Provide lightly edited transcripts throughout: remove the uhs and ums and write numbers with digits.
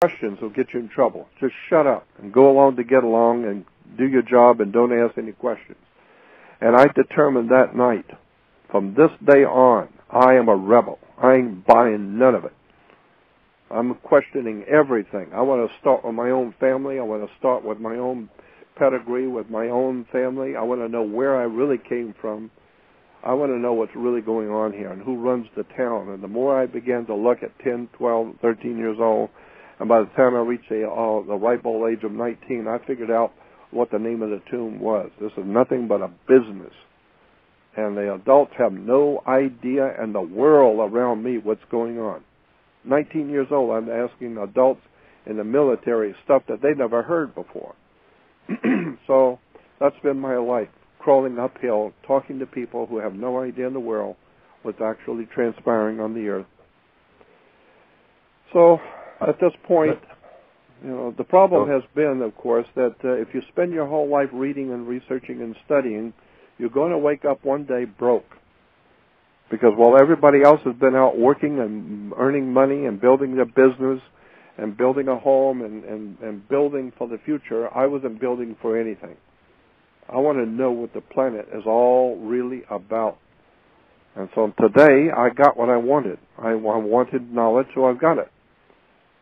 questions will get you in trouble. Just shut up and go along to get along and do your job and don't ask any questions. And I determined that night, from this day on, I am a rebel. I ain't buying none of it. I'm questioning everything. I want to start with my own family. I want to start with my own pedigree, with my own family. I want to know where I really came from. I want to know what's really going on here and who runs the town. And the more I began to look at 10, 12, 13 years old, and by the time I reached the ripe old age of 19, I figured out what the name of the tomb was. This is nothing but a business. And the adults have no idea in the world around me what's going on. 19 years old, I'm asking adults in the military stuff that they never heard before. So that's been my life, crawling uphill, talking to people who have no idea in the world what's actually transpiring on the earth. So at this point, the problem has been, of course, that if you spend your whole life reading and researching and studying, you're going to wake up one day broke. Because while everybody else has been out working and earning money and building their business and building a home and building for the future, I wasn't building for anything. I want to know what the planet is all really about. And so today, I got what I wanted. I wanted knowledge, so I've got it.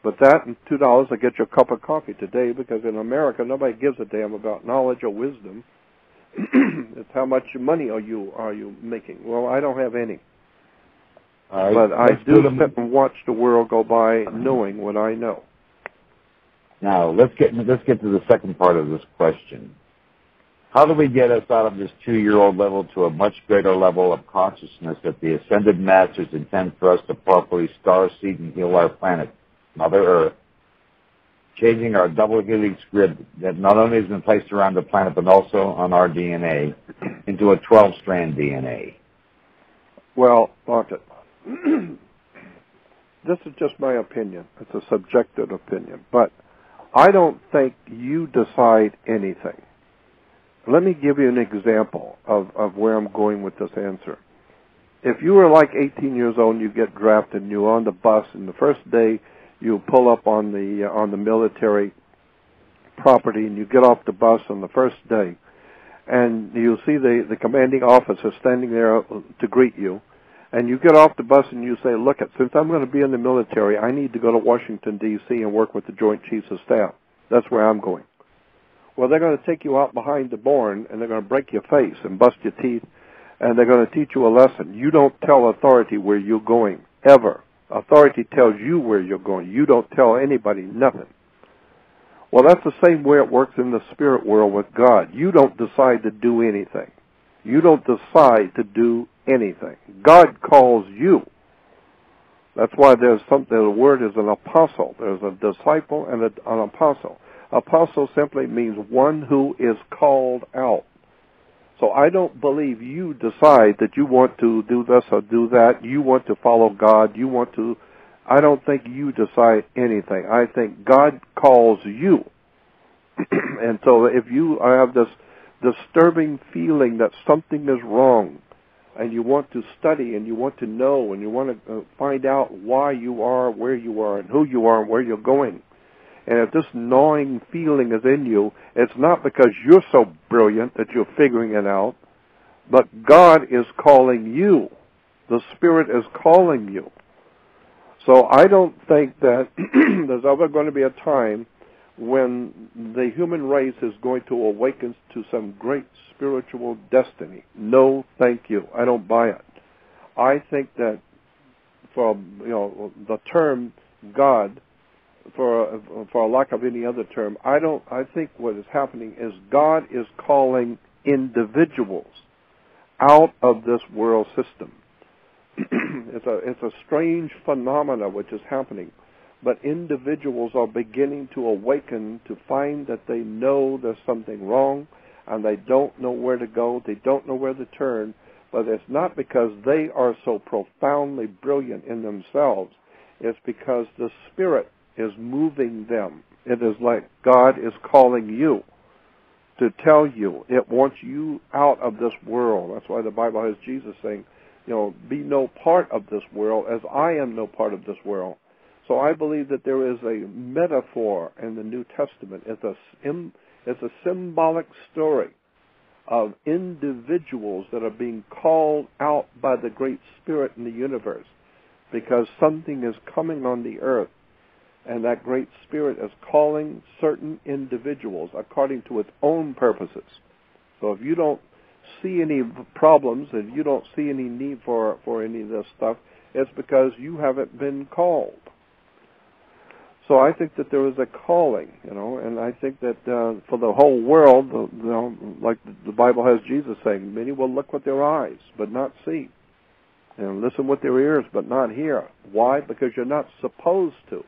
But that and $2 I get you a cup of coffee today, because in America, nobody gives a damn about knowledge or wisdom. It's how much money are you making? Well, I don't have any. Right, but I do sit and watch the world go by knowing what I know. Now, let's get to the second part of this question. How do we get us out of this 2-year-old level to a much greater level of consciousness that the ascended masters intend for us to properly star-seed and heal our planet, Mother Earth, changing our double helix grid that not only has been placed around the planet but also on our DNA into a 12-strand DNA? Well, look, this is just my opinion. It's a subjective opinion. But I don't think you decide anything. Let me give you an example of where I'm going with this answer. If you were like 18 years old and you get drafted and you're on the bus, and the first day you pull up on the military property and you get off the bus on the first day, and you see the commanding officer standing there to greet you, and you get off the bus and you say, look, since I'm going to be in the military, I need to go to Washington, D.C. and work with the Joint Chiefs of Staff. That's where I'm going. Well, they're going to take you out behind the barn, and they're going to break your face and bust your teeth, and they're going to teach you a lesson. You don't tell authority where you're going, ever. Authority tells you where you're going. You don't tell anybody nothing. Well, that's the same way it works in the spirit world with God. You don't decide to do anything. You don't decide to do anything. God calls you. That's why the word is an apostle. There's a disciple and an apostle. Apostle simply means one who is called out. So I don't believe you decide that you want to do this or do that. You want to follow God. I don't think you decide anything. I think God calls you. And so if you have this disturbing feeling that something is wrong, and you want to study and you want to know and you want to find out why you are where you are and who you are and where you're going, and if this gnawing feeling is in you, it's not because you're so brilliant that you're figuring it out, but God is calling you. The Spirit is calling you. So I don't think that there's ever going to be a time when the human race is going to awaken to some great spiritual destiny. No, thank you. I don't buy it. I think that for the term God, for lack of any other term, I think what is happening is God is calling individuals out of this world system. It's a strange phenomena which is happening, but individuals are beginning to awaken to find that they know there's something wrong, and they don't know where to go, they don't know where to turn, but it's not because they are so profoundly brilliant in themselves. It's because the Spirit is moving them. It is like God is calling you to tell you. It wants you out of this world. That's why the Bible has Jesus saying, be no part of this world as I am no part of this world. So I believe that there is a metaphor in the New Testament. It's a symbolic story of individuals that are being called out by the Great Spirit in the universe because something is coming on the earth, and that Great Spirit is calling certain individuals according to its own purposes. So if you don't see any problems, if you don't see any need for any of this stuff, it's because you haven't been called. So I think that there is a calling, and I think that for the whole world, like the Bible has Jesus saying, many will look with their eyes but not see, and listen with their ears but not hear. Why? Because you're not supposed to.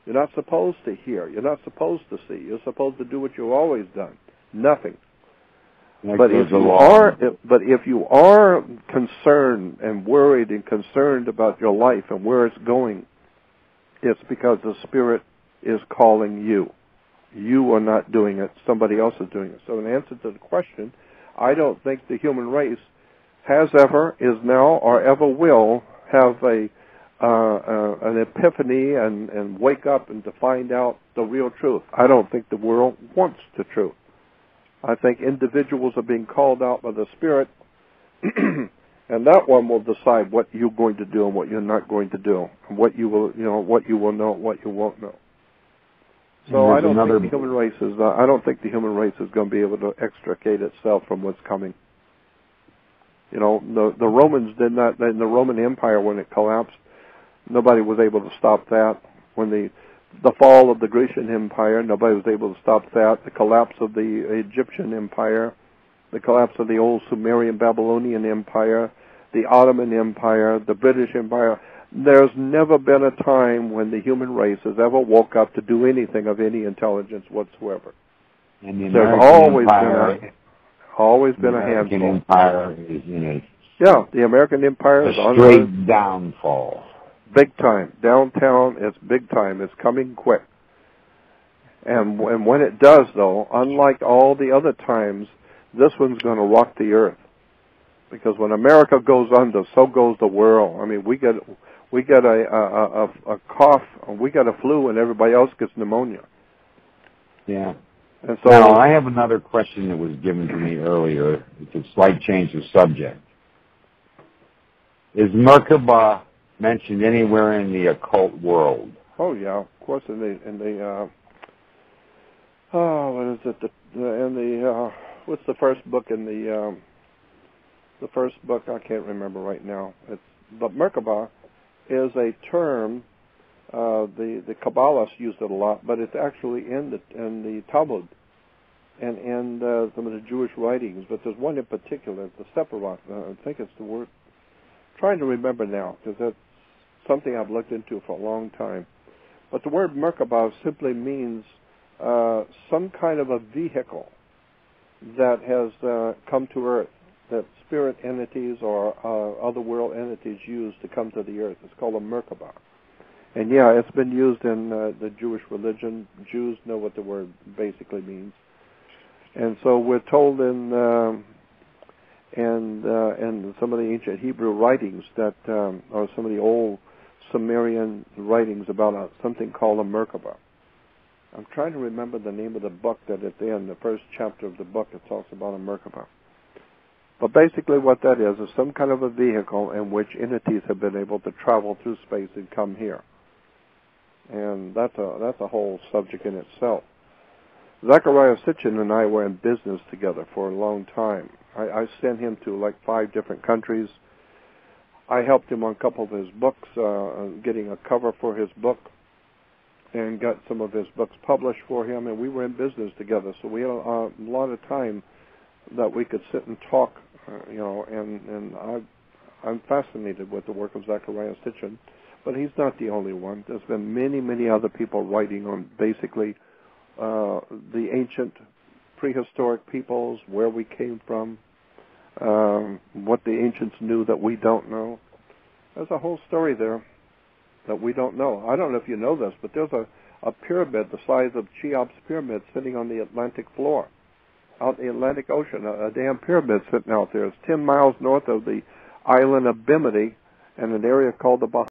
You're not supposed to hear. You're not supposed to see. You're supposed to do what you've always done. Nothing. But if you are concerned and worried and concerned about your life and where it's going, it's because the Spirit is calling you. You are not doing it. Somebody else is doing it. So in answer to the question, I don't think the human race has ever, is now, or ever will have an epiphany and wake up and to find out the real truth. I don't think the world wants the truth. I think individuals are being called out by the Spirit, and that one will decide what you're going to do and what you're not going to do, and what you will, what you will know, what you won't know. So I don't think the human race is. I don't think the human race is going to be able to extricate itself from what's coming. The Romans did not. In the Roman Empire, when it collapsed, nobody was able to stop that. When the fall of the Grecian Empire, nobody was able to stop that. The collapse of the Egyptian Empire, the collapse of the old Sumerian Babylonian Empire, the Ottoman Empire, the British Empire. There's never been a time when the human race has ever woke up to do anything of any intelligence whatsoever. And the There's always been a handful. The American Empire is in the American Empire is on straight downfall. Big time. Downtown, it's big time. It's coming quick. And when it does, though, unlike all the other times, this one's going to rock the earth. Because when America goes under, so goes the world. I mean, we get a cough, we get a flu, and everybody else gets pneumonia. Yeah. And so now, I have another question that was given to me earlier. It's a slight change of subject. Is Merkaba mentioned anywhere in the occult world? Oh yeah, of course. In the what is it? What's the first book in the first book? I can't remember right now. But Merkaba is a term. The Kabbalists use it a lot, but it's actually in the Talmud and some of the Jewish writings. But there's one in particular, the Sephirot. I think it's the word. I'm trying to remember now because that's something I've looked into for a long time. But the word Merkaba simply means some kind of a vehicle that has come to Earth, that spirit entities or other world entities use to come to the Earth. It's called a Merkaba. And yeah, it's been used in the Jewish religion. Jews know what the word basically means. And so we're told in some of the ancient Hebrew writings that, or some of the old Sumerian writings about something called a Merkaba. I'm trying to remember the name of the book that it's in, the first chapter of the book. It talks about a Merkaba. But basically what that is some kind of a vehicle in which entities have been able to travel through space and come here. And that's a whole subject in itself. Zachariah Sitchin and I were in business together for a long time. I sent him to like 5 different countries. I helped him on a couple of his books, getting a cover for his book, and got some of his books published for him, and we were in business together. So we had a lot of time that we could sit and talk, and I'm fascinated with the work of Zachariah Sitchin, but he's not the only one. There's been many, many other people writing on basically the ancient prehistoric peoples, where we came from, what the ancients knew that we don't know. There's a whole story there that we don't know. I don't know if you know this, but there's a pyramid the size of Cheops Pyramid sitting on the Atlantic floor, out in the Atlantic Ocean, a damn pyramid sitting out there. It's 10 miles north of the island of Bimini and an area called the Bahamas.